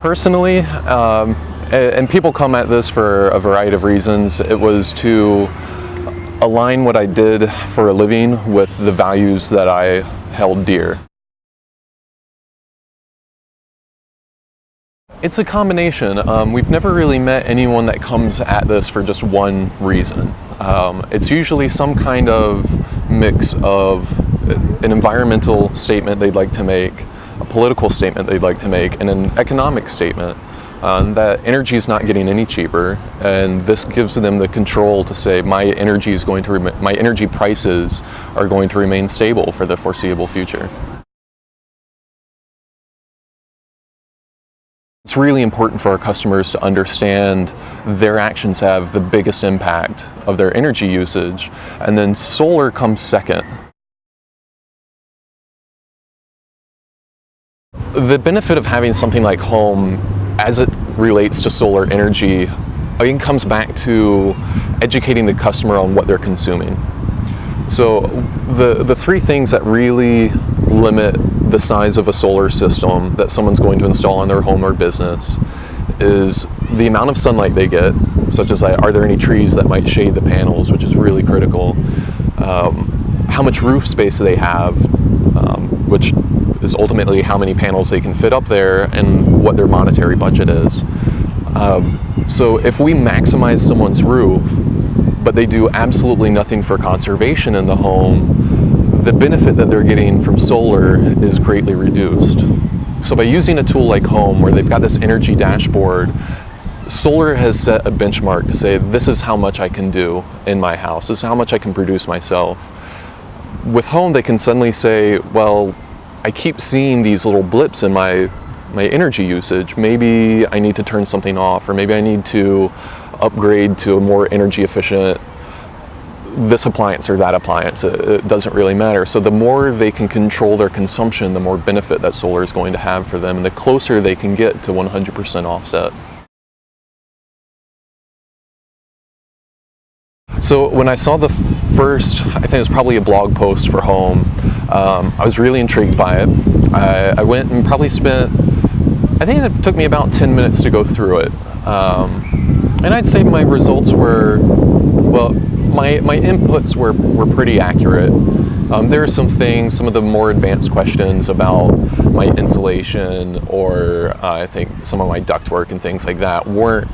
Personally, and people come at this for a variety of reasons, it was to align what I did for a living with the values that I held dear. It's a combination. We've never really met anyone that comes at this for just one reason. It's usually some kind of mix of an environmental statement they'd like to make, a political statement they'd like to make, and an economic statement that energy is not getting any cheaper, and this gives them the control to say my energy prices are going to remain stable for the foreseeable future. It's really important for our customers to understand their actions have the biggest impact of their energy usage, and then solar comes second. The benefit of having something like home as it relates to solar energy, again, comes back to educating the customer on what they're consuming. So the three things that really limit the size of a solar system that someone's going to install on their home or business is the amount of sunlight they get, such as are there any trees that might shade the panels, which is really critical, how much roof space they have, which is ultimately how many panels they can fit up there, and what their monetary budget is. So if we maximize someone's roof, but they do absolutely nothing for conservation in the home, the benefit that they're getting from solar is greatly reduced. So by using a tool like Home, where they've got this energy dashboard, solar has set a benchmark to say, this is how much I can do in my house, this is how much I can produce myself. With Home, they can suddenly say, well, I keep seeing these little blips in my energy usage. Maybe I need to turn something off, or maybe I need to upgrade to a more energy efficient this appliance or that appliance. It doesn't really matter. So the more they can control their consumption, the more benefit that solar is going to have for them, and the closer they can get to 100% offset. So when I saw the first, I think it was probably a blog post for Home, I was really intrigued by it. I went and probably spent, I think it took me about 10 minutes to go through it. And I'd say my results were, well, my inputs were pretty accurate. There are some things, some of the more advanced questions about my insulation, or I think some of my ductwork and things like that weren't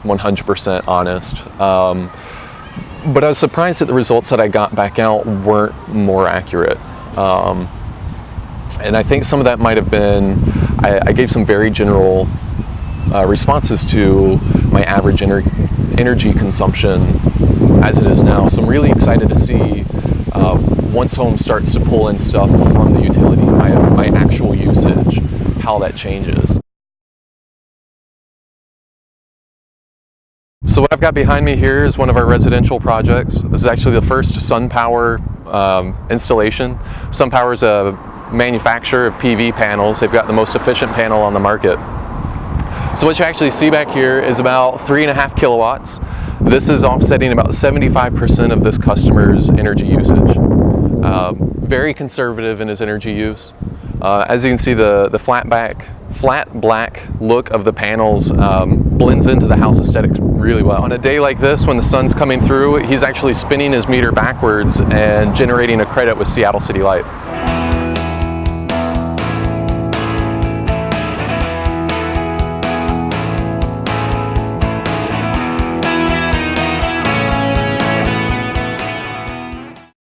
100% honest. But I was surprised that the results that I got back out weren't more accurate. And I think some of that might have been, I gave some very general responses to my average energy consumption as it is now. So I'm really excited to see once Home starts to pull in stuff from the utility, my actual usage, how that changes. So what I've got behind me here is one of our residential projects. This is actually the first SunPower installation. SunPower is a manufacturer of PV panels. They've got the most efficient panel on the market. So what you actually see back here is about 3.5 kilowatts. This is offsetting about 75% of this customer's energy usage. Very conservative in his energy use. As you can see, the flat black look of the panels blends into the house aesthetics really well. On a day like this, when the sun's coming through, he's actually spinning his meter backwards and generating a credit with Seattle City Light.